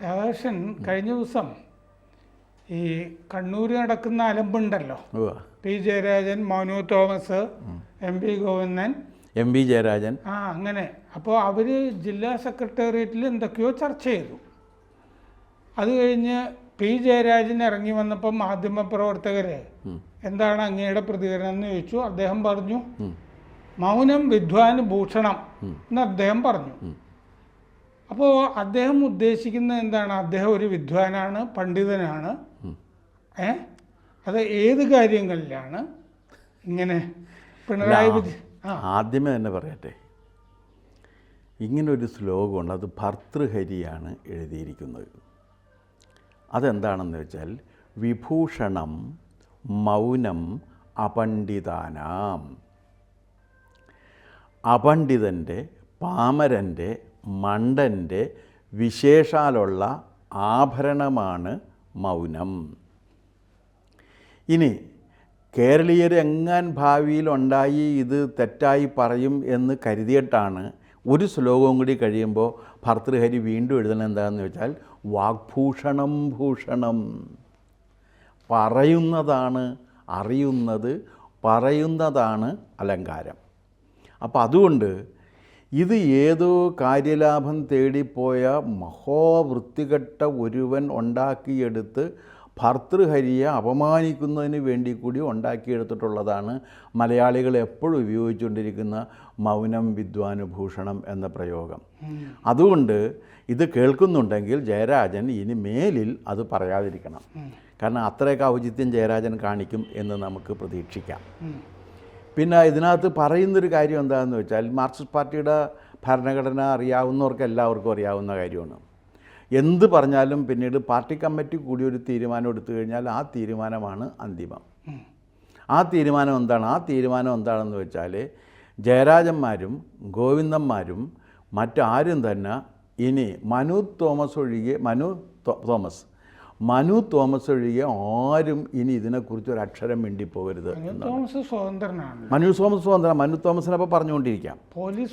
രാധാകൃഷ്ണൻ കഴിഞ്ഞ ദിവസം ഈ കണ്ണൂർ നടക്കുന്ന അലമ്പുണ്ടല്ലോ, P Jayarajan, Manu Thomas, M V Govindan, M V Jayarajan, അങ്ങനെ. അപ്പോൾ അവർ ജില്ലാ സെക്രട്ടേറിയറ്റിൽ എന്തൊക്കെയോ ചർച്ച ചെയ്തു. അത് കഴിഞ്ഞ് പി ജയരാജൻ ഇറങ്ങി വന്നപ്പോൾ മാധ്യമപ്രവർത്തകർ എന്താണ് അങ്ങയുടെ പ്രതികരണം എന്ന് ചോദിച്ചു. അദ്ദേഹം പറഞ്ഞു, മൗനം വിദ്വാന് ഭൂഷണം എന്ന് അദ്ദേഹം പറഞ്ഞു. അപ്പോൾ അദ്ദേഹം ഉദ്ദേശിക്കുന്നത് എന്താണ്? അദ്ദേഹം ഒരു വിദ്വാനാണ്, പണ്ഡിതനാണ്. അത് ഏത് കാര്യങ്ങളിലാണ് ഇങ്ങനെ പിണറായി വിജയൻ? ആദ്യമേ തന്നെ പറയട്ടെ, ഇങ്ങനൊരു ശ്ലോകമുണ്ട്, അത് ഭർതൃഹരിയാണ് എഴുതിയിരിക്കുന്നത്. അതെന്താണെന്ന് വെച്ചാൽ, വിഭൂഷണം മൗനം അപണ്ഡിതാനാം. അപണ്ഡിതൻ്റെ, പാമരൻ്റെ, മണ്ടൻ്റെ വിശേഷാലുള്ള ആഭരണമാണ് മൗനം. ഇനി കേരളീയരെങ്ങാൻ ഭാവിയിലുണ്ടായി ഇത് തെറ്റായി പറയും എന്ന് കരുതിയിട്ടാണ് ഒരു ശ്ലോകവും കൂടി കഴിയുമ്പോൾ ഭർതൃഹരി വീണ്ടും എഴുതണം. എന്താണെന്ന് വെച്ചാൽ, വാഗ്ഭൂഷണം ഭൂഷണം. പറയുന്നതാണ് അറിയുന്നത്, പറയുന്നതാണ് അലങ്കാരം. അപ്പം അതുകൊണ്ട് ഇത് ഏതോ കാര്യലാഭം തേടിപ്പോയ മഹോവൃത്തികെട്ട ഒരുവൻ ഉണ്ടാക്കിയെടുത്ത് ഭർതൃഹരിയെ അപമാനിക്കുന്നതിന് വേണ്ടി കൂടി ഉണ്ടാക്കിയെടുത്തിട്ടുള്ളതാണ് മലയാളികൾ എപ്പോഴും ഉപയോഗിച്ചുകൊണ്ടിരിക്കുന്ന മൗനം വിദ്വാനുഭൂഷണം എന്ന പ്രയോഗം. അതുകൊണ്ട് ഇത് കേൾക്കുന്നുണ്ടെങ്കിൽ ജയരാജൻ ഇനി മേലിൽ അത് പറയാതിരിക്കണം. കാരണം അത്രയൊക്കെ ഔചിത്യം ജയരാജൻ കാണിക്കും എന്ന് നമുക്ക് പ്രതീക്ഷിക്കാം. പിന്നെ ഇതിനകത്ത് പറയുന്നൊരു കാര്യം എന്താണെന്ന് വെച്ചാൽ, മാർക്സിസ്റ്റ് പാർട്ടിയുടെ ഭരണഘടന അറിയാവുന്നവർക്ക് എല്ലാവർക്കും അറിയാവുന്ന കാര്യമാണ്. എന്ത് പറഞ്ഞാലും പിന്നീട് പാർട്ടി കമ്മിറ്റി കൂടി ഒരു തീരുമാനം എടുത്തു കഴിഞ്ഞാൽ ആ തീരുമാനമാണ് അന്തിമം. ആ തീരുമാനം എന്താണെന്ന് വെച്ചാൽ, ജയരാജന്മാരും ഗോവിന്ദന്മാരും മറ്റാരും തന്നെ ഇനി മനു തോമസ് ഒഴികെ ആരും ഇനി ഇതിനെക്കുറിച്ച് ഒരു അക്ഷരം മിണ്ടിപ്പോകരുത്. മനു തോമസിനെ അപ്പോൾ പറഞ്ഞുകൊണ്ടിരിക്കാം. പോലീസ്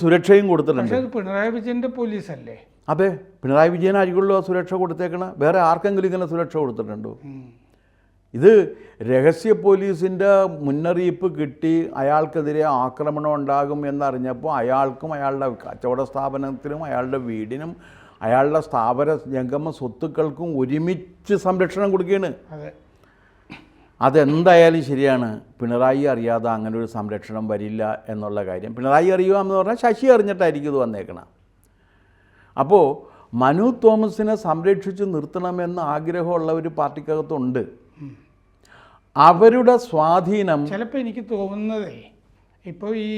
സുരക്ഷയും കൊടുത്തിട്ടുണ്ട്. പിണറായി വിജയന്റെ പോലീസല്ലേ? അതെ, പിണറായി വിജയനായിരിക്കുമല്ലോ സുരക്ഷ കൊടുത്തേക്കണം. വേറെ ആർക്കെങ്കിലും ഇങ്ങനെ സുരക്ഷ കൊടുത്തിട്ടുണ്ടോ? ഇത് രഹസ്യ പോലീസിൻ്റെ മുന്നറിയിപ്പ് കിട്ടി അയാൾക്കെതിരെ ആക്രമണം ഉണ്ടാകും എന്നറിഞ്ഞപ്പോൾ അയാൾക്കും അയാളുടെ കച്ചവട സ്ഥാപനത്തിനും അയാളുടെ വീടിനും അയാളുടെ സ്ഥാപന ജംഗമ സ്വത്തുക്കൾക്കും ഒരുമിച്ച് സംരക്ഷണം കൊടുക്കുകയാണ്. അതെന്തായാലും ശരിയാണ്. പിണറായി അറിയാതെ അങ്ങനെ ഒരു സംരക്ഷണം വരില്ല എന്നുള്ള കാര്യം പിണറായി അറിയുക എന്ന് പറഞ്ഞാൽ ശശി അറിഞ്ഞിട്ടായിരിക്കും ഇത് വന്നേക്കണം. അപ്പോൾ മനു തോമസിനെ സംരക്ഷിച്ച് നിർത്തണമെന്ന് ആഗ്രഹമുള്ള ഒരു പാർട്ടിക്കകത്തുണ്ട്. അവരുടെ സ്വാധീനം ചിലപ്പോൾ എനിക്ക് തോന്നുന്നതേ, ഇപ്പോൾ ഈ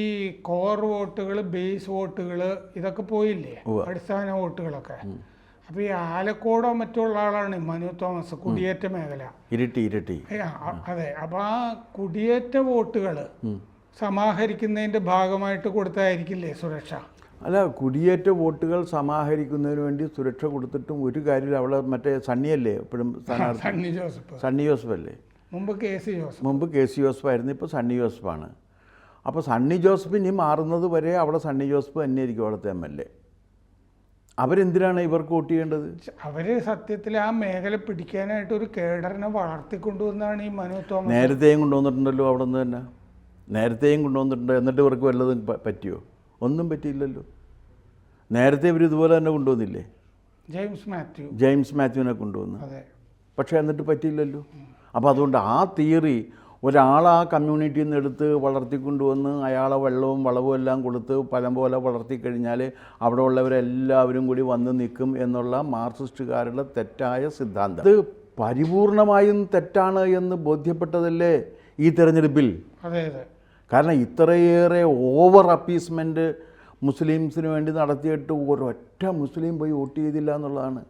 കോർ വോട്ടുകൾ, ബേസ് വോട്ടുകൾ ഇതൊക്കെ പോയില്ലേ, അടിസ്ഥാന വോട്ടുകളൊക്കെ. അപ്പോൾ ഈ ആലക്കോടോ മറ്റുള്ള ആളാണ് മനു തോമസ്, കുടിയേറ്റ മേഖല, ഇരിട്ടി. അതെ. അപ്പോൾ ആ കുടിയേറ്റ വോട്ടുകൾ സമാഹരിക്കുന്നതിൻ്റെ ഭാഗമായിട്ട് കൊടുത്തായിരിക്കില്ലേ സുരക്ഷ? അല്ല, കുടിയേറ്റ വോട്ടുകൾ സമാഹരിക്കുന്നതിന് വേണ്ടി സുരക്ഷ കൊടുത്തിട്ടും ഒരു കാര്യമില്ല. അവളെ മറ്റേ സണ്ണിയല്ലേ എപ്പോഴും സണ്ണി ജോസഫ് അല്ലേ? മുമ്പ് കെ സി ജോസഫായിരുന്നു, ഇപ്പോൾ സണ്ണി ജോസഫാണ്. അപ്പോൾ സണ്ണി ജോസഫ് ഇനി മാറുന്നത് വരെ അവിടെ സണ്ണി ജോസഫ് തന്നെയായിരിക്കും അവിടുത്തെ MLA. അവരെന്തിനാണ് ഇവർക്ക് വോട്ട് ചെയ്യേണ്ടത്? അവർ സത്യത്തിൽ ആ മേഖല പിടിക്കാനായിട്ട് ഒരു കേഡറിനെ വളർത്തിക്കൊണ്ടുവന്നാണ് ഈ മനു തോമസ്. നേരത്തെയും കൊണ്ടുവന്നിട്ടുണ്ടല്ലോ, അവിടെ നിന്ന് തന്നെ നേരത്തെയും കൊണ്ടുവന്നിട്ടുണ്ട്. എന്നിട്ട് ഇവർക്ക് വല്ലതും പറ്റിയോ? ഒന്നും പറ്റിയില്ലല്ലോ. നേരത്തെ ഇവർ ഇതുപോലെ തന്നെ കൊണ്ടുവന്നില്ലേ? ജെയിംസ് മാത്യുവിനെ കൊണ്ടുവന്നു. പക്ഷേ എന്നിട്ട് പറ്റിയില്ലല്ലോ. അപ്പോൾ അതുകൊണ്ട് ആ തിയറി ഒരാൾ ആ കമ്മ്യൂണിറ്റിയിൽ നിന്ന് എടുത്ത് വളർത്തിക്കൊണ്ടുവന്ന് അയാളെ വെള്ളവും വളവും എല്ലാം കൊടുത്ത് പലം പോലെ വളർത്തിക്കഴിഞ്ഞാൽ അവിടെ ഉള്ളവരെല്ലാവരും കൂടി വന്ന് നിൽക്കും എന്നുള്ള മാർക്സിസ്റ്റുകാരുടെ തെറ്റായ സിദ്ധാന്തം. അത് പരിപൂർണമായും തെറ്റാണ് എന്ന് ബോധ്യപ്പെട്ടതല്ലേ ഈ തെരഞ്ഞെടുപ്പിൽ? കാരണം ഇത്രയേറെ ഓവർ അപ്പീസ്മെൻറ്റ് മുസ്ലിംസിന് വേണ്ടി നടത്തിയിട്ട് ഒരൊറ്റ മുസ്ലിം പോയി വോട്ട് ചെയ്തില്ല എന്നുള്ളതാണ്.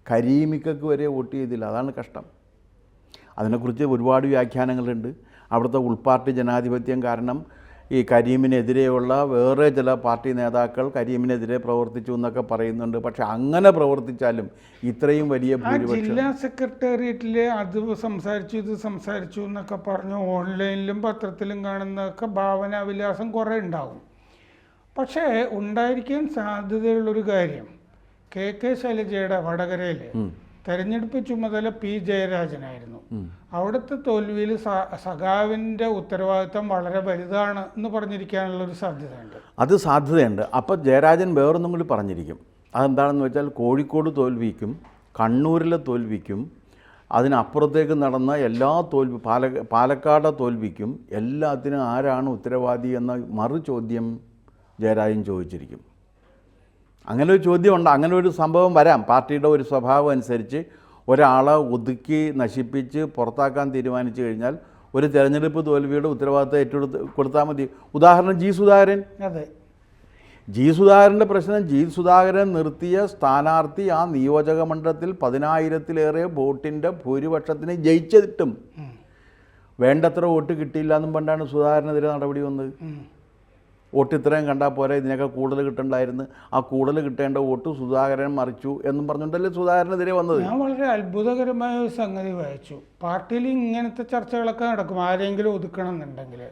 കരീമിക്കക്ക് വരെ വോട്ട് ചെയ്തില്ല. അതാണ് കഷ്ടം. അതിനെക്കുറിച്ച് ഒരുപാട് വ്യാഖ്യാനങ്ങളുണ്ട്. അവിടുത്തെ ഉൾപാർട്ടി ജനാധിപത്യം കാരണം ഈ കരീമിനെതിരെയുള്ള വേറെ ചില പാർട്ടി നേതാക്കൾ കരീമിനെതിരെ പ്രവർത്തിച്ചു എന്നൊക്കെ പറയുന്നുണ്ട്. പക്ഷെ അങ്ങനെ പ്രവർത്തിച്ചാലും ഇത്രയും വലിയ ഭൂരിപക്ഷം ജില്ലാ സെക്രട്ടേറിയറ്റിൽ അത് സംസാരിച്ചു ഇത് സംസാരിച്ചു എന്നൊക്കെ പറഞ്ഞു ഓൺലൈനിലും പത്രത്തിലും കാണുന്നതൊക്കെ ഭാവനാവിലാസം കുറേ ഉണ്ടാവും. പക്ഷേ ഉണ്ടായിരിക്കാൻ സാധ്യതയുള്ളൊരു കാര്യം, കെ ശൈലജയുടെ വടകരയിൽ തെരഞ്ഞെടുപ്പ് ചുമതല പി ജയരാജനായിരുന്നു. അവിടുത്തെ തോൽവിയിൽ സഖാവിൻ്റെ ഉത്തരവാദിത്തം വളരെ വലുതാണ് എന്ന് പറഞ്ഞിരിക്കാനുള്ളൊരു സാധ്യതയുണ്ട്. അത് സാധ്യതയുണ്ട്. അപ്പോൾ ജയരാജൻ വേറൊന്നും കൂടി പറഞ്ഞിരിക്കും. അതെന്താണെന്ന് വെച്ചാൽ കോഴിക്കോട് തോൽവിക്കും കണ്ണൂരിലെ തോൽവിക്കും അതിനപ്പുറത്തേക്ക് നടന്ന എല്ലാ പാലക്കാട് തോൽവിക്കും എല്ലാത്തിനും ആരാണ് ഉത്തരവാദി എന്ന മറു ചോദ്യം ജയരാജൻ ചോദിച്ചിരിക്കും. അങ്ങനെ ഒരു ചോദ്യമുണ്ട്. അങ്ങനെ ഒരു സംഭവം വരാം. പാർട്ടിയുടെ ഒരു സ്വഭാവം അനുസരിച്ച് ഒരാളെ ഒതുക്കി നശിപ്പിച്ച് പുറത്താക്കാൻ തീരുമാനിച്ചു കഴിഞ്ഞാൽ ഒരു തെരഞ്ഞെടുപ്പ് തോൽവിയുടെ ഉത്തരവാദിത്തം കൊടുത്താൽ മതി. ഉദാഹരണം ജി സുധാകരൻ. അതെ, ജി സുധാകരൻ്റെ പ്രശ്നം, ജി സുധാകരൻ നിർത്തിയ സ്ഥാനാർത്ഥി ആ നിയോജക മണ്ഡലത്തിൽ 10,000-ലേറെ വോട്ടിൻ്റെ ഭൂരിപക്ഷത്തിന് ജയിച്ചിട്ടും വേണ്ടത്ര വോട്ട് കിട്ടിയില്ല എന്നും പണ്ടാണ് സുധാകരനെതിരെ നടപടി വന്നത്. വോട്ട് ഇത്രയും കണ്ടാൽ പോരെ, ഇതിനൊക്കെ കൂടുതൽ കിട്ടണ്ടായിരുന്നു, ആ കൂടുതൽ കിട്ടേണ്ട വോട്ട് സുധാകരൻ മറിച്ചു എന്നും പറഞ്ഞുകൊണ്ടല്ലേ സുധാകരനെതിരെ വന്നത്. ഞാൻ വളരെ അത്ഭുതകരമായ ഒരു സംഗതി വായിച്ചു. പാർട്ടിയിൽ ഇങ്ങനത്തെ ചർച്ചകളൊക്കെ നടക്കും. ആരെങ്കിലും ഒതുക്കണം എന്നുണ്ടെങ്കിൽ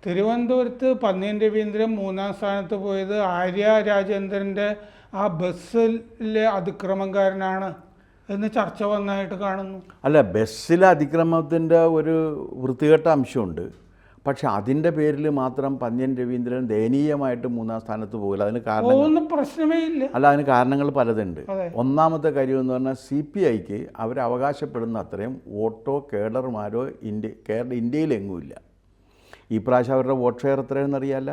തിരുവനന്തപുരത്ത് പന്നിയൻ രവീന്ദ്രൻ 3ാം സ്ഥാനത്ത് പോയത് ആര്യ രാജേന്ദ്രൻ്റെ ആ ബസ്സിലെ അതിക്രമക്കാരനാണ് എന്ന് ചർച്ച വന്നതായിട്ട് കാണുന്നു. അല്ല, ബസ്സിലെ അതിക്രമത്തിൻ്റെ ഒരു വൃത്തികെട്ട അംശമുണ്ട്. പക്ഷെ അതിൻ്റെ പേരിൽ മാത്രം പന്നിയൻ രവീന്ദ്രൻ ദയനീയമായിട്ട് 3ാം സ്ഥാനത്ത് പോകില്ല. അതിന് കാരണം പ്രശ്നമേ ഇല്ല. അല്ല, അതിന് കാരണങ്ങൾ പലതുണ്ട്. ഒന്നാമത്തെ കാര്യം എന്ന് പറഞ്ഞാൽ CPIക്ക് അവർ അവകാശപ്പെടുന്ന അത്രയും വോട്ടോ കേഡർമാരോ ഇന്ത്യയിലെങ്ങുമില്ല. ഈ പ്രാവശ്യം അവരുടെ വോട്ട് ഷെയർ എത്രയെന്നറിയാല്ല,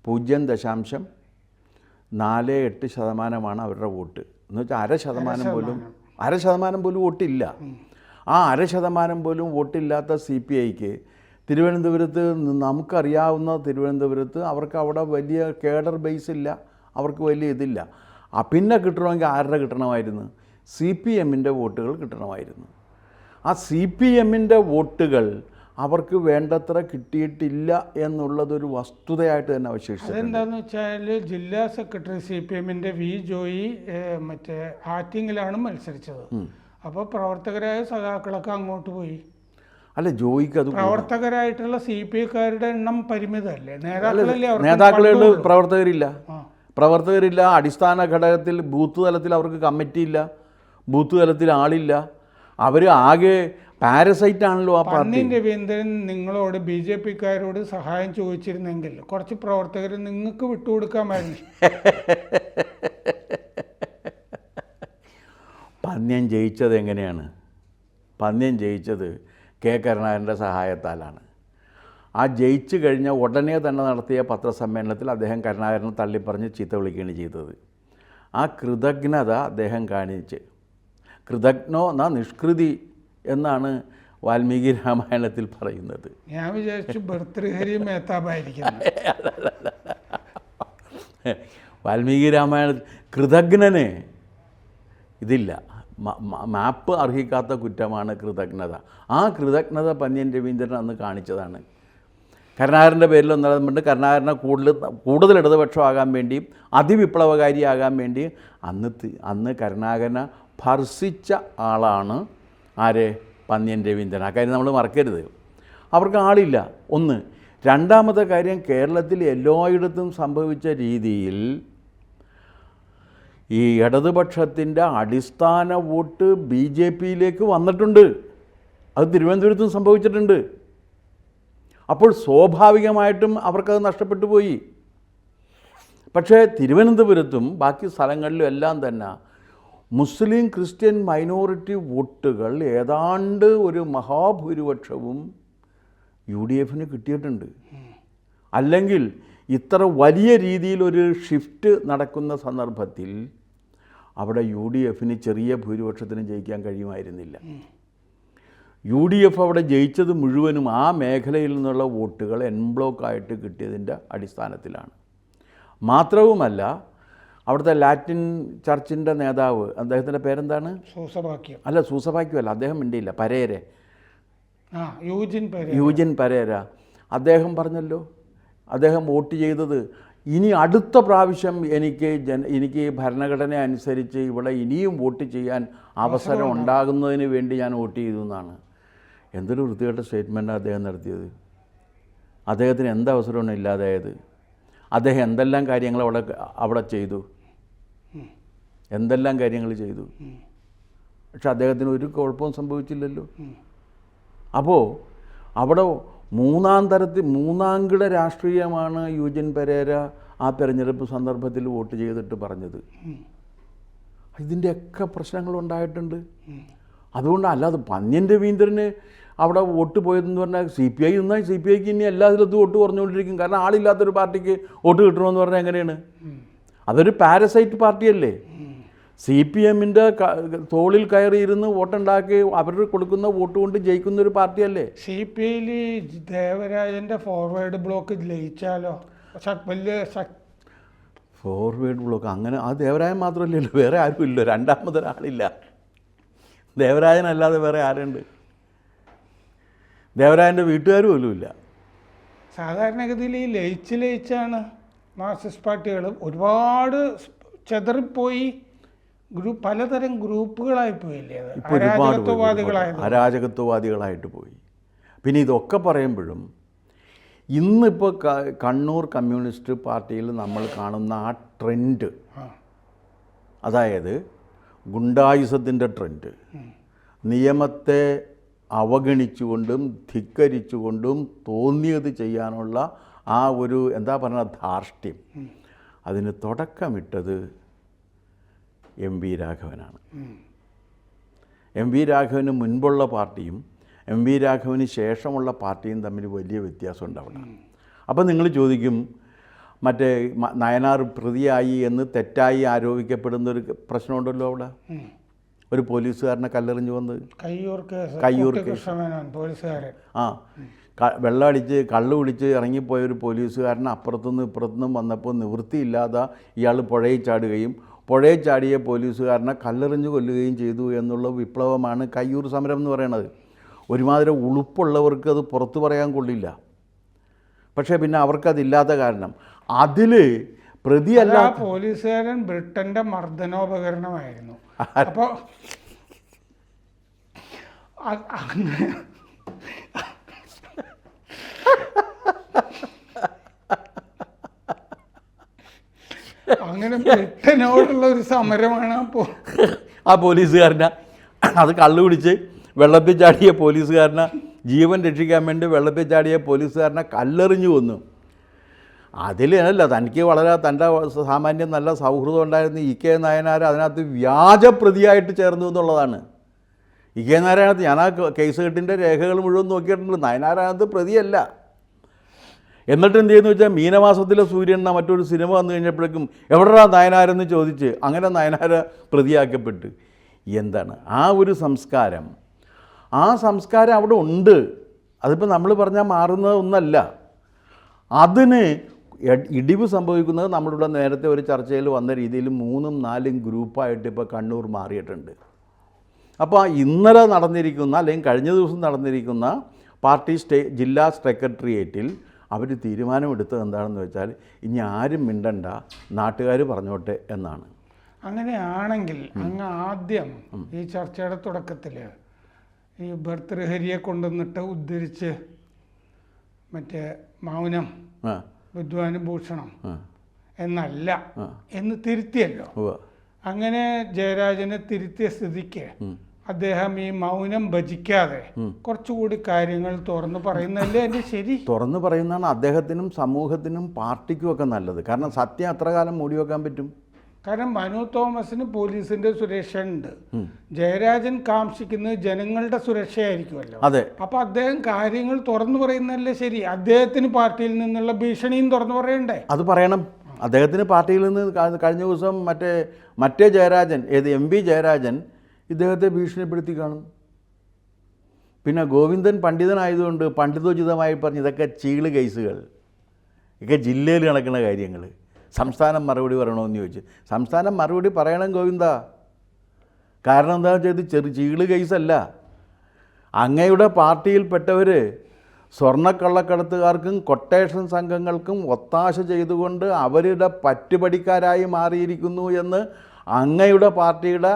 0.48% അവരുടെ വോട്ട്. എന്ന് വെച്ചാൽ 0.5% പോലും വോട്ടില്ല. ആ 0.5% പോലും വോട്ടില്ലാത്ത CPIക്ക് തിരുവനന്തപുരത്ത്, നമുക്കറിയാവുന്ന തിരുവനന്തപുരത്ത് അവർക്ക് അവിടെ വലിയ കേഡർ ബേസ് ഇല്ല, അവർക്ക് വലിയ ഇതില്ല. പിന്നെ കിട്ടണമെങ്കിൽ ആരുടെ കിട്ടണമായിരുന്നു? CPMൻ്റെ വോട്ടുകൾ കിട്ടണമായിരുന്നു. ആ CPMൻ്റെ വോട്ടുകൾ അവർക്ക് വേണ്ടത്ര കിട്ടിയിട്ടില്ല എന്നുള്ളതൊരു വസ്തുതയായിട്ട് തന്നെ അവശേഷിച്ചു. അതെന്താണെന്ന് വെച്ചാൽ ജില്ലാ സെക്രട്ടറി CPMൻ്റെ വി ജോയി മറ്റേ ആറ്റിങ്ങിലാണ് മത്സരിച്ചത്. അപ്പോൾ പ്രവർത്തകരായ സഖാക്കളൊക്കെ അങ്ങോട്ട് പോയി. അല്ല, ജോയിക്ക് അത് പ്രവർത്തകരായിട്ടുള്ള CPIക്കാരുടെ എണ്ണം പരിമിതമല്ലേ, നേതാക്കളുടെ പ്രവർത്തകരില്ല. അടിസ്ഥാന ഘടകത്തിൽ ബൂത്ത് തലത്തിൽ അവർക്ക് കമ്മിറ്റിയില്ല, ബൂത്ത് തലത്തിൽ ആളില്ല. അവർ ആകെ പാരസൈറ്റ് ആണല്ലോ ആ പാർട്ടി. പന്നിയൻ രവീന്ദ്രൻ നിങ്ങളോട് BJPക്കാരോട് സഹായം ചോദിച്ചിരുന്നെങ്കിൽ കുറച്ച് പ്രവർത്തകർ നിങ്ങൾക്ക് വിട്ടുകൊടുക്കാമായിരുന്നു. പന്നിയൻ ജയിച്ചത് എങ്ങനെയാണ്? പന്നിയൻ ജയിച്ചത് കെ കരുണാകരൻ്റെ സഹായത്താലാണ്. ആ ജയിച്ചു കഴിഞ്ഞ ഉടനെ തന്നെ നടത്തിയ പത്രസമ്മേളനത്തിൽ അദ്ദേഹം കരുണാകരനെ തള്ളിപ്പറഞ്ഞ് ചീത്ത വിളിക്കുകയാണ് ചെയ്തത്. ആ കൃതജ്ഞത അദ്ദേഹം കാണിച്ച്, കൃതജ്ഞോ ന നിഷ്കൃതി എന്നാണ് വാൽമീകി രാമായണത്തിൽ പറയുന്നത്. ഞാൻ വിചാരിച്ചു ഭർതൃഹരി മേത്താബായിരിക്കും. വാൽമീകി രാമായണത്തിൽ കൃതജ്ഞന് ഇതില്ല, മാപ്പ് അർഹിക്കാത്ത കുറ്റമാണ് കൃതജ്ഞത. ആ കൃതജ്ഞത പന്നിയൻ രവീന്ദ്രൻ അന്ന് കാണിച്ചതാണ്. കരുണാകരൻ്റെ പേരിൽ ഒന്നതുകൊണ്ട് കരുണാകരനെ കൂടുതൽ ഇടതുപക്ഷമാകാൻ വേണ്ടി, അതിവിപ്ലവകാരിയാകാൻ വേണ്ടി അന്ന് കരുണാകരനെ ഭർസിച്ച ആളാണ് ആര്? പന്നിയൻ രവീന്ദ്രൻ. ആ കാര്യം നമ്മൾ മറക്കരുത്. അവർക്ക് ആളില്ല, ഒന്ന്. രണ്ടാമത്തെ കാര്യം, കേരളത്തിൽ എല്ലായിടത്തും സംഭവിച്ച രീതിയിൽ ഈ ഇടതുപക്ഷത്തിൻ്റെ അടിസ്ഥാന വോട്ട് BJPയിലേക്ക് വന്നിട്ടുണ്ട്. അത് തിരുവനന്തപുരത്തും സംഭവിച്ചിട്ടുണ്ട്. അപ്പോൾ സ്വാഭാവികമായിട്ടും അവർക്കത് നഷ്ടപ്പെട്ടു പോയി. പക്ഷേ തിരുവനന്തപുരത്തും ബാക്കി സ്ഥലങ്ങളിലും എല്ലാം തന്നെ മുസ്ലിം ക്രിസ്ത്യൻ മൈനോറിറ്റി വോട്ടുകൾ ഏതാണ്ട് ഒരു മഹാഭൂരിപക്ഷവും UDFന് കിട്ടിയിട്ടുണ്ട്. അല്ലെങ്കിൽ ഇത്ര വലിയ രീതിയിലൊരു ഷിഫ്റ്റ് നടക്കുന്ന സന്ദർഭത്തിൽ അവിടെ UDFന് ചെറിയ ഭൂരിപക്ഷത്തിന് ജയിക്കാൻ കഴിയുമായിരുന്നില്ല. UDF അവിടെ ജയിച്ചത് മുഴുവനും ആ മേഖലയിൽ നിന്നുള്ള വോട്ടുകൾ എൻ ബ്ലോക്കായിട്ട് കിട്ടിയതിൻ്റെ അടിസ്ഥാനത്തിലാണ്. മാത്രവുമല്ല, അവിടുത്തെ ലാറ്റിൻ ചർച്ചിൻ്റെ നേതാവ്, അദ്ദേഹത്തിൻ്റെ പേരെന്താണ്? സൂസപാക്യം അല്ല, അദ്ദേഹം മിണ്ടിയില്ല, യൂജിൻ പരേര. അദ്ദേഹം പറഞ്ഞല്ലോ, അദ്ദേഹം വോട്ട് ചെയ്തത് ഇനി അടുത്ത പ്രാവശ്യം എനിക്ക് ഭരണഘടന അനുസരിച്ച് ഇവിടെ ഇനിയും വോട്ട് ചെയ്യാൻ അവസരം ഉണ്ടാകുന്നതിന് വേണ്ടി ഞാൻ വോട്ട് ചെയ്തു എന്നാണ്. എന്തൊരു വൃത്തികെട്ട സ്റ്റേറ്റ്മെൻറ്റാണ് അദ്ദേഹം നടത്തിയത്. അദ്ദേഹത്തിന് എന്തവസരമാണ് ഇല്ലാതായത്? അദ്ദേഹം എന്തെല്ലാം കാര്യങ്ങൾ അവിടെ ചെയ്തു? എന്തെല്ലാം കാര്യങ്ങൾ ചെയ്തു. പക്ഷെ അദ്ദേഹത്തിന് ഒരു കുഴപ്പവും സംഭവിച്ചില്ലല്ലോ. അപ്പോൾ അവിടെ മൂന്നാംകിട രാഷ്ട്രീയമാണ് യൂജിൻ പെരേര ആ തെരഞ്ഞെടുപ്പ് സന്ദർഭത്തിൽ വോട്ട് ചെയ്തിട്ട് പറഞ്ഞത്. ഇതിൻ്റെയൊക്കെ പ്രശ്നങ്ങളുണ്ടായിട്ടുണ്ട്. അതുകൊണ്ട് അല്ലാതെ പന്ന്യൻ രവീന്ദ്രന് അവിടെ വോട്ട് പോയതെന്ന് പറഞ്ഞാൽ CPI നിന്നാൽ CPIക്ക് ഇനി എല്ലാ സ്ഥലത്തും വോട്ട് കുറഞ്ഞുകൊണ്ടിരിക്കും. കാരണം ആളില്ലാത്തൊരു പാർട്ടിക്ക് വോട്ട് കിട്ടണമെന്ന് പറഞ്ഞാൽ എങ്ങനെയാണ്? അതൊരു പാരസൈറ്റ് പാർട്ടിയല്ലേ. CPMൻ്റെ തോളിൽ കയറിയിരുന്ന് വോട്ടുണ്ടാക്കി അവർ കൊടുക്കുന്ന വോട്ട് കൊണ്ട് ജയിക്കുന്ന ഒരു പാർട്ടിയല്ലേ. CPIയിൽ ദേവരാജൻ്റെ ഫോർവേഡ് ബ്ലോക്ക് ലയിച്ചാലോ? വലിയ ഫോർവേഡ് ബ്ലോക്ക് അങ്ങനെ ആ ദേവരാജൻ മാത്രമല്ലല്ലോ, വേറെ ആരും ഇല്ല, രണ്ടാമതൊരാളില്ല. ദേവരാജനല്ലാതെ വേറെ ആരുണ്ട്? ദേവരാജൻ്റെ വീട്ടുകാർ പോലും ഇല്ല. സാധാരണഗതിയിൽ ഈ ലയിച്ചാണ് മാർക്സിസ്റ്റ് പാർട്ടികൾ ഒരുപാട് ചെതറിപ്പോയി പലതരം ഗ്രൂപ്പുകളായി പോയില്ലേ. അരാജകത്വവാദികളായിട്ട് പോയി. പിന്നെ ഇതൊക്കെ പറയുമ്പോഴും ഇന്നിപ്പോൾ കണ്ണൂർ കമ്മ്യൂണിസ്റ്റ് പാർട്ടിയിൽ നമ്മൾ കാണുന്ന ആ ട്രെൻഡ്, അതായത് ഗുണ്ടായുസത്തിൻ്റെ ട്രെൻഡ്, നിയമത്തെ അവഗണിച്ചുകൊണ്ടും ധിക്കരിച്ചുകൊണ്ടും തോന്നിയത് ചെയ്യാനുള്ള ആ ഒരു എന്താ പറയുക ധാർഷ്ട്യം, അതിന് തുടക്കമിട്ടത് MV രാഘവനാണ്. MV രാഘവന് മുൻപുള്ള പാർട്ടിയും MV രാഘവന് ശേഷമുള്ള പാർട്ടിയും തമ്മിൽ വലിയ വ്യത്യാസമുണ്ട് അവിടെ. അപ്പം നിങ്ങൾ ചോദിക്കും, മറ്റേ നയനാർ പ്രതിയായി എന്ന് തെറ്റായി ആരോപിക്കപ്പെടുന്നൊരു പ്രശ്നമുണ്ടല്ലോ അവിടെ. ഒരു പോലീസുകാരനെ കല്ലെറിഞ്ഞു വന്നത് കയ്യൂർ പോലീസുകാരൻ, വെള്ളമടിച്ച് കള്ളു കുടിച്ച് ഇറങ്ങിപ്പോയ ഒരു പോലീസുകാരൻ അപ്പുറത്തുനിന്നും ഇപ്പുറത്തുനിന്നും വന്നപ്പോൾ നിവൃത്തിയില്ലാതെ ഇയാൾ പുഴയിൽ ചാടുകയും പുഴയിൽ ചാടിയ പോലീസുകാരനെ കല്ലെറിഞ്ഞ് കൊല്ലുകയും ചെയ്തു എന്നുള്ള വിപ്ലവമാണ് കയ്യൂർ സമരം എന്ന് പറയുന്നത്. ഒരുമാതിരി ഉളുപ്പുള്ളവർക്ക് അത് പുറത്തു പറയാൻ കൊള്ളില്ല. പക്ഷേ പിന്നെ അവർക്കതില്ലാത്ത കാരണം അതിൽ പ്രതിയല്ല. പോലീസുകാരൻ ബ്രിട്ടൻ്റെ മർദ്ദനോപകരണമായിരുന്നു. അപ്പോൾ അങ്ങനെ ബ്രിട്ടനോടുള്ള ഒരു സമരമാണ് ആ പോലീസുകാരനെ അത് കള്ളു പിടിച്ച് വെള്ളത്തിൽ ചാടിയ പോലീസുകാരനെ ജീവൻ രക്ഷിക്കാൻ വേണ്ടി വെള്ളത്തിൽ ചാടിയ പോലീസുകാരനെ കല്ലെറിഞ്ഞു കൊന്നു. അതിൽ അല്ല, തനിക്ക് വളരെ തൻ്റെ സാമാന്യം നല്ല സൗഹൃദം ഉണ്ടായിരുന്ന EK നായനാർ അതിനകത്ത് വ്യാജപ്രതിയായിട്ട് ചേർന്നു എന്നുള്ളതാണ്. EK നായനാരകത്ത് ഞാൻ ആ കേസ് കെട്ടിൻ്റെ രേഖകൾ മുഴുവൻ നോക്കിയിട്ടുണ്ട്. നായനാരകത്ത് പ്രതിയല്ല. എന്നിട്ട് എന്ത് ചെയ്യുന്നു വെച്ചാൽ മീനമാസത്തിലെ സൂര്യൻ എന്ന മറ്റൊരു സിനിമ വന്നു കഴിഞ്ഞപ്പോഴേക്കും എവിടെയാ നായനാരെന്ന് ചോദിച്ച് അങ്ങനെ നായനാർ പ്രതിയാക്കപ്പെട്ട്. എന്താണ് ആ ഒരു സംസ്കാരം? ആ സംസ്കാരം അവിടെ ഉണ്ട്. അതിപ്പോൾ നമ്മൾ പറഞ്ഞാൽ മാറുന്നത് ഒന്നല്ല. അതിന് ഇടിവ് സംഭവിക്കുന്നത് നമ്മളിവിടെ നേരത്തെ ഒരു ചർച്ചയിൽ വന്ന രീതിയിൽ 3ഉം 4ഉം ഗ്രൂപ്പായിട്ട് ഇപ്പോൾ കണ്ണൂർ മാറിയിട്ടുണ്ട്. അപ്പോൾ ഇന്നലെ നടന്നിരിക്കുന്ന അല്ലെങ്കിൽ കഴിഞ്ഞ ദിവസം നടന്നിരിക്കുന്ന പാർട്ടി ജില്ലാ സെക്രട്ടേറിയറ്റിൽ അവർ തീരുമാനമെടുത്തത് എന്താണെന്ന് വെച്ചാൽ ഇനി ആരും മിണ്ടണ്ട, നാട്ടുകാർ പറഞ്ഞോട്ടെ എന്നാണ്. അങ്ങനെയാണെങ്കിൽ അങ്ങ് ആദ്യം ഈ ചർച്ചയുടെ തുടക്കത്തിൽ ഈ ഭർതൃഹരിയെ കൊണ്ടുവന്നിട്ട് ഉദ്ധരിച്ച് മറ്റേ മൗനം വിദ്വാനുഭൂഷണം എന്നല്ല എന്ന് തിരുത്തിയല്ലോ. അങ്ങനെ ജയരാജനെ തിരുത്തിയ സ്ഥിതിക്ക് അദ്ദേഹം ഈ മൗനം ഭജിക്കാതെ കുറച്ചുകൂടി കാര്യങ്ങൾ തുറന്നു പറയുന്നതല്ലേ എൻ്റെ ശരി? തുറന്നു പറയുന്നതാണ് അദ്ദേഹത്തിനും സമൂഹത്തിനും പാർട്ടിക്കും ഒക്കെ നല്ലത്. കാരണം സത്യം അത്ര കാലം മൂടി വെക്കാൻ പറ്റും. കാരണം മനു തോമസിന് പോലീസിന്റെ സുരക്ഷ ഉണ്ട്. ജയരാജൻ കാംക്ഷിക്കുന്നത് ജനങ്ങളുടെ സുരക്ഷയായിരിക്കുമല്ലോ. അതെ. അപ്പൊ അദ്ദേഹം കാര്യങ്ങൾ തുറന്നു പറയുന്നതല്ലേ ശരി? അദ്ദേഹത്തിന് പാർട്ടിയിൽ നിന്നുള്ള ഭീഷണിയും തുറന്നു പറയണ്ടേ? അത് പറയണം. അദ്ദേഹത്തിന് പാർട്ടിയിൽ നിന്ന് കഴിഞ്ഞ ദിവസം മറ്റേ ജയരാജൻ, MV ജയരാജൻ ഇദ്ദേഹത്തെ ഭീഷണിപ്പെടുത്തി കാണും. പിന്നെ ഗോവിന്ദൻ പണ്ഡിതനായതുകൊണ്ട് പണ്ഡിതോചിതമായി പറഞ്ഞ് ഇതൊക്കെ ചീള് കേസുകൾ, ഇതൊക്കെ ജില്ലയിൽ നടക്കുന്ന കാര്യങ്ങൾ, സംസ്ഥാനം മറുപടി പറയണമെന്ന് ചോദിച്ചു. സംസ്ഥാനം മറുപടി പറയണം ഗോവിന്ദ. കാരണം എന്താണെന്ന് വെച്ചാൽ ചീള് കേസല്ല. അങ്ങയുടെ പാർട്ടിയിൽപ്പെട്ടവർ സ്വർണ്ണക്കള്ളക്കടത്തുകാർക്കും കൊട്ടേഷൻ സംഘങ്ങൾക്കും ഒത്താശ ചെയ്തുകൊണ്ട് അവരുടെ പറ്റുപടിക്കാരായി മാറിയിരിക്കുന്നു എന്ന് അങ്ങയുടെ പാർട്ടിയുടെ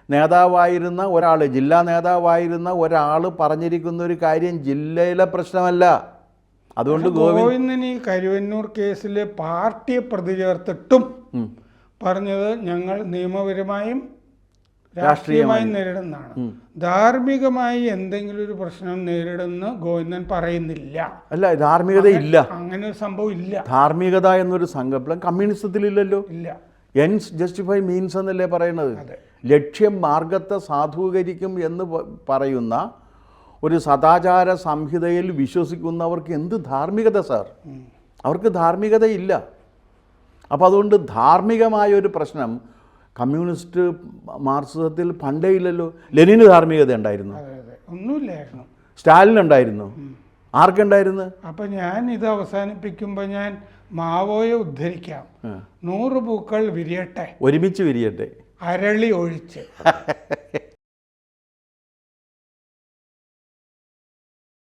നേതാവായിരുന്ന ഒരാൾ, ജില്ലാ നേതാവായിരുന്ന ഒരാൾ പറഞ്ഞിരിക്കുന്ന ഒരു കാര്യം ജില്ലയിലെ പ്രശ്നമല്ല. അതുകൊണ്ട് ഗോവിന്ദൻ ഈ കരുവന്നൂർ കേസിൽ പാർട്ടിയെ പ്രതി ചേർത്തിട്ടും പറഞ്ഞത് ഞങ്ങൾ നിയമപരമായും രാഷ്ട്രീയമായും നേരിടുന്നതാണ്. ധാർമ്മികമായി എന്തെങ്കിലും ഒരു പ്രശ്നം നേരിടുന്ന ഗോവിന്ദൻ പറയുന്നില്ല. അല്ല, ധാർമ്മികത ഇല്ല, അങ്ങനെ ഒരു സംഭവം ഇല്ല. ധാർമ്മികത എന്നൊരു സങ്കല്പം കമ്മ്യൂണിസത്തിലില്ലല്ലോ. ഇല്ല. എൻസ് ജസ്റ്റിഫൈ മീൻസ് എന്നല്ലേ പറയുന്നത്. ലക്ഷ്യം മാർഗത്തെ സാധൂകരിക്കും എന്ന് പറയുന്ന ഒരു സദാചാര സംഹിതയിൽ വിശ്വസിക്കുന്നവർക്ക് എന്ത് ധാർമ്മികത സാർ? അവർക്ക് ധാർമ്മികതയില്ല. അപ്പോൾ അതുകൊണ്ട് ധാർമ്മികമായൊരു പ്രശ്നം കമ്മ്യൂണിസ്റ്റ് മാർക്സിസത്തിൽ പണ്ടേ ഇല്ലല്ലോ. ലെനിന് ധാർമ്മികത ഉണ്ടായിരുന്നു? ഒന്നുമില്ലായിരുന്നു. സ്റ്റാലിനുണ്ടായിരുന്നു? ആർക്കുണ്ടായിരുന്നു? അപ്പം ഞാൻ ഇത് അവസാനിപ്പിക്കുമ്പോൾ ഞാൻ മാവോയെ ഉദ്ധരിക്കാം. 100 പൂക്കൾ വിരിയട്ടെ, ഒരുമിച്ച് വിരിയട്ടെ, അരളി ഒഴിച്ച്.